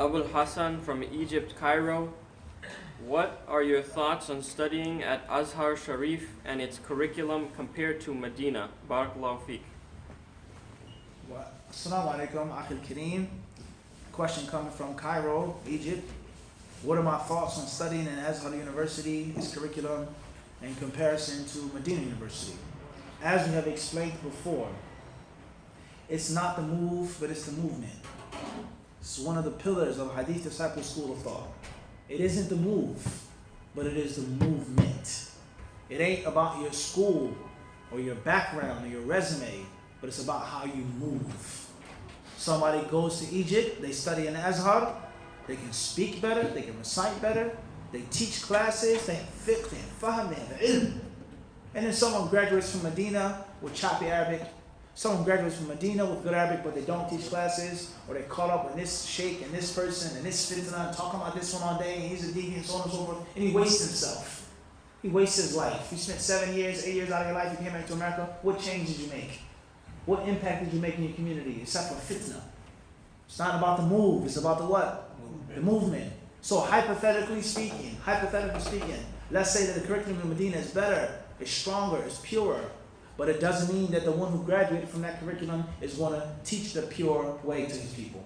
Abul Hassan from Egypt, Cairo. What are your thoughts on studying at Azhar Sharif and its curriculum compared to Medina? Barakallahu feek. Assalamu alaikum, Akhil Kareem. Question coming from Cairo, Egypt. What are my thoughts on studying in Azhar University, its curriculum, in comparison to Medina University? As we have explained before, it's not the move, but it's the movement. It's one of the pillars of Hadith Disciple School of Thought. It isn't the move, but it is the movement. It ain't about your school or your background or your resume, but it's about how you move. Somebody goes to Egypt, they study in Azhar, they can speak better, they can recite better, they teach classes, they have fiqh, they have fahm, they have ilm. And then someone graduates from Medina with choppy Arabic. Someone graduates from Medina with good Arabic, but they don't teach classes, or they caught up with this sheikh and this person and this fitna, talking about this one all day, and he's a deviant, and so on and so forth, and he wastes himself. He wastes his life. You spent 7 years, 8 years out of your life, you came back to America, what change did you make? What impact did you make in your community, except for fitna? It's not about the move, it's about the what? The movement. So hypothetically speaking, let's say that the curriculum in Medina is better, it's stronger, it's purer. But it doesn't mean that the one who graduated from that curriculum is going to teach the pure way to his people.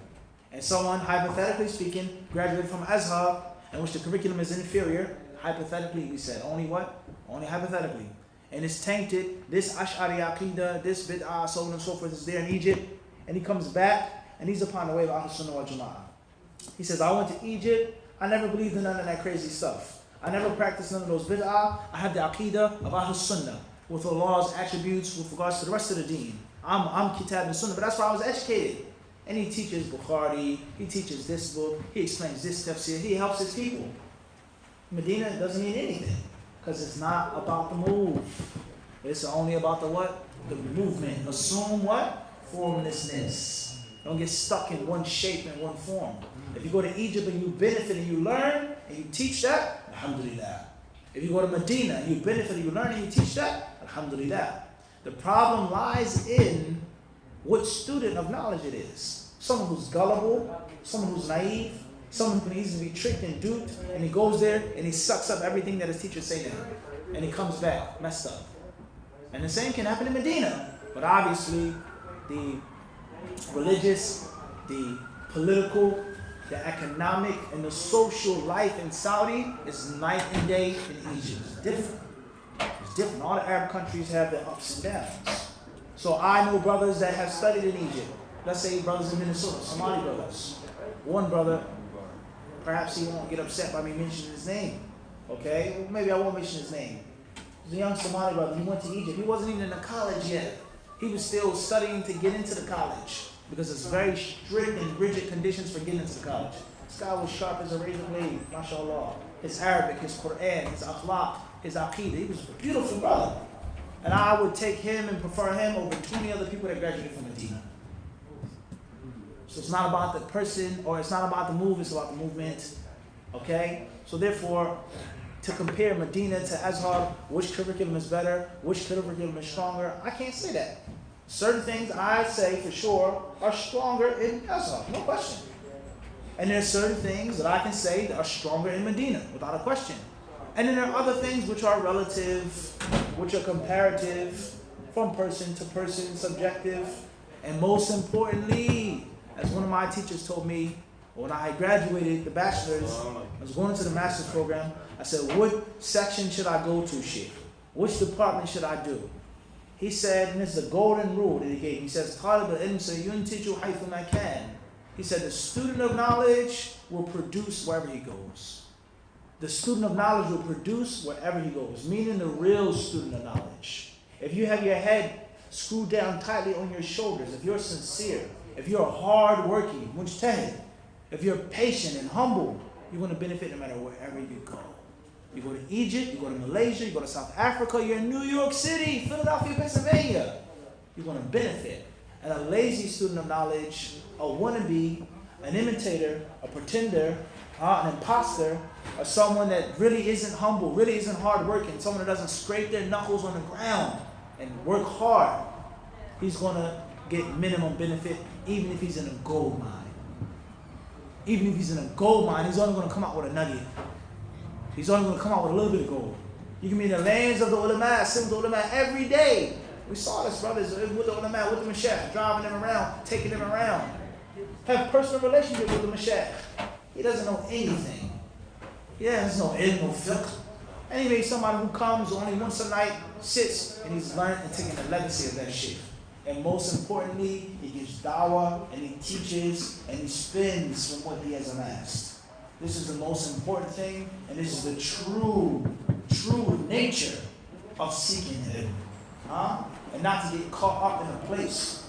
And someone, hypothetically speaking, graduated from Azhar, in which the curriculum is inferior, hypothetically we said, only what? Only hypothetically. And it's tainted, this Ash'ari Aqidah, this Bid'ah, so on and so forth is there in Egypt, and he comes back, and he's upon the way of Ahl Sunnah wal Jama'ah. He says, I went to Egypt, I never believed in none of that crazy stuff. I never practiced none of those Bid'ah, I have the Aqidah of Ahl Sunnah, with Allah's attributes with regards to the rest of the deen. I'm Kitab and Sunnah, but that's where I was educated. And he teaches Bukhari, he teaches this book, he explains this tafsir, he helps his people. Medina doesn't mean anything, because it's not about the move. It's only about the what? The movement. Assume what? Formlessness. Don't get stuck in one shape and one form. If you go to Egypt and you benefit and you learn, and you teach that, alhamdulillah. If you go to Medina, you benefit, you learn, and you teach that, alhamdulillah. The problem lies in what student of knowledge it is. Someone who's gullible, someone who's naive, someone who can easily be tricked and duped, and he goes there and he sucks up everything that his teachers say to him. And he comes back messed up. And the same can happen in Medina. But obviously, the religious, the political, the economic and the social life in Saudi is night and day in Egypt. It's different. It's different. All the Arab countries have their ups and downs. So I know brothers that have studied in Egypt. Let's say brothers in Minnesota, Somali brothers. One brother, perhaps he won't get upset by me mentioning his name. Okay? Well, maybe I won't mention his name. He's a young Somali brother. He went to Egypt. He wasn't even in the college yet. He was still studying to get into the college, because it's very strict and rigid conditions for getting into the college. This guy was sharp as a razor blade, mashallah. His Arabic, his Quran, his akhlaq, his aqidah. He was a beautiful brother. And I would take him and prefer him over 20 other people that graduated from Medina. So it's not about the person, or it's not about the move, it's about the movement. Okay? So therefore, to compare Medina to Azhar, which curriculum is better, which curriculum is stronger, I can't say that. Certain things I say for sure are stronger in Azhar, no question. And there are certain things that I can say that are stronger in Medina, without a question. And then there are other things which are relative, which are comparative, from person to person, subjective. And most importantly, as one of my teachers told me, when I graduated the bachelor's, I was going into the master's program, I said, what section should I go to, Sheikh? Which department should I do? He said, and this is a golden rule that he gave me, he says, Talib al-ilm sayuntiju haythu ma kan. He said, the student of knowledge will produce wherever he goes. The student of knowledge will produce wherever he goes, meaning the real student of knowledge. If you have your head screwed down tightly on your shoulders, if you're sincere, if you're hard-working, mujtahid, if you're patient and humble, you're going to benefit no matter wherever you go. You go to Egypt, you go to Malaysia, you go to South Africa, you're in New York City, Philadelphia, Pennsylvania. You're going to benefit. And a lazy student of knowledge, a wannabe, an imitator, a pretender, an imposter, or someone that really isn't humble, really isn't hardworking, someone that doesn't scrape their knuckles on the ground and work hard, he's going to get minimum benefit even if he's in a gold mine. Even if he's in a gold mine, he's only going to come out with a nugget. He's only going to come out with a little bit of gold. You can be in the lands of the ulama, sit with the ulama every day. We saw this, brothers, with the ulama, with the mashayikh, driving them around, taking them around. Have personal relationship with the mashayikh. He doesn't know anything. He has no ilm, no fiqh. Anyway, somebody who comes only once a night, sits, and he's learned and taking the legacy of that shit. And most importantly, he gives dawah, and he teaches, and he spins from what he has amassed. This is the most important thing, and this is the true nature of seeking him. And not to get caught up in a place.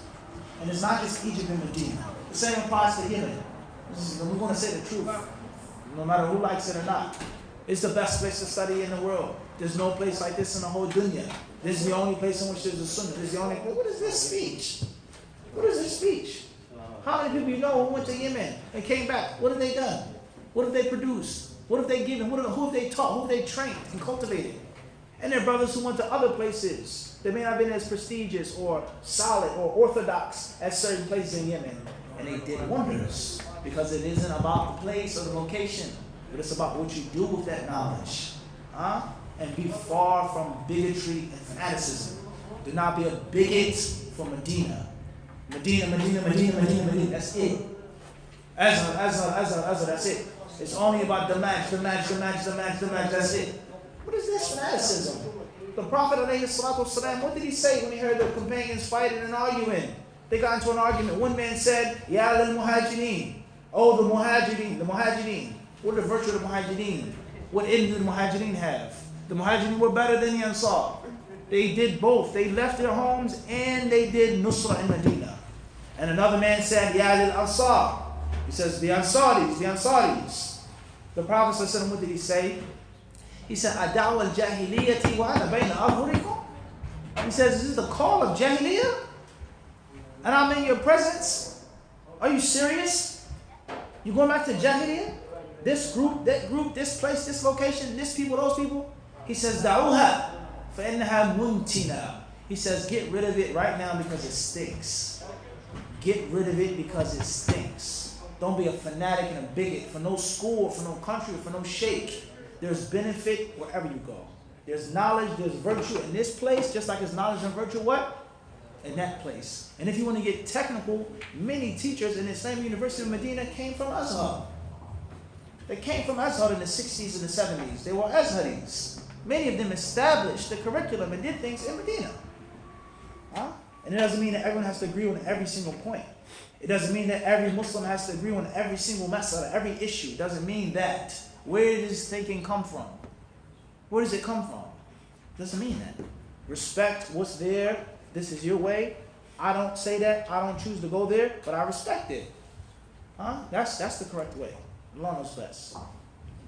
And it's not just Egypt and Medina. The same applies to Yemen. We're going to say the truth, no matter who likes it or not. It's the best place to study in the world. There's no place like this in the whole dunya. This is the only place in which there's a sunnah. This is the only place. What is this speech? What is this speech? How many people you know who went to Yemen and came back? What have they done? What have they produced? What have they given? Who have they taught? Who have they trained and cultivated? And there are brothers who went to other places. They may not have been as prestigious or solid or orthodox as certain places in Yemen. And they did wonders. Because it isn't about the place or the location, but it's about what you do with that knowledge. And be far from bigotry and fanaticism. Do not be a bigot for Medina. Medina. That's it. Azhar, that's it. It's only about the match. That's it. What is this fanaticism? The Prophet ﷺ, what did he say when he heard the companions fighting and arguing? They got into an argument. One man said, Ya lil muhajirin. Oh, the muhajirin. What are the virtue of the muhajirin? What end did the muhajirin have? The muhajirin were better than the Ansar. They did both. They left their homes and they did nusra in Medina. And another man said, Ya lil ansar. He says, the Ansaris. The Prophet ﷺ, what did he say? He said, Adaw al-jahiliyati wa ana bayna adhurikum. He says, is this the call of Jahiliyyah? And I'm in your presence? Are you serious? You going back to Jahiliyyah? This group, that group, this place, this location, this people, those people? He says, Da'uha fa'innaha muntina. He says, get rid of it right now because it stinks. Get rid of it because it stinks. Don't be a fanatic and a bigot for no school, for no country, for no sheikh. There's benefit wherever you go. There's knowledge, there's virtue in this place, just like there's knowledge and virtue what? In that place. And if you want to get technical, many teachers in the Islamic University of Medina came from Azhar. They came from Azhar in the 60s and the 70s. They were Azharis. Many of them established the curriculum and did things in Medina. And it doesn't mean that everyone has to agree on every single point. It doesn't mean that every Muslim has to agree on every single mas'ala, every issue. It doesn't mean that. Where does this thinking come from? Where does it come from? It doesn't mean that. Respect what's there. This is your way. I don't say that. I don't choose to go there, but I respect it. That's the correct way. Allah knows best.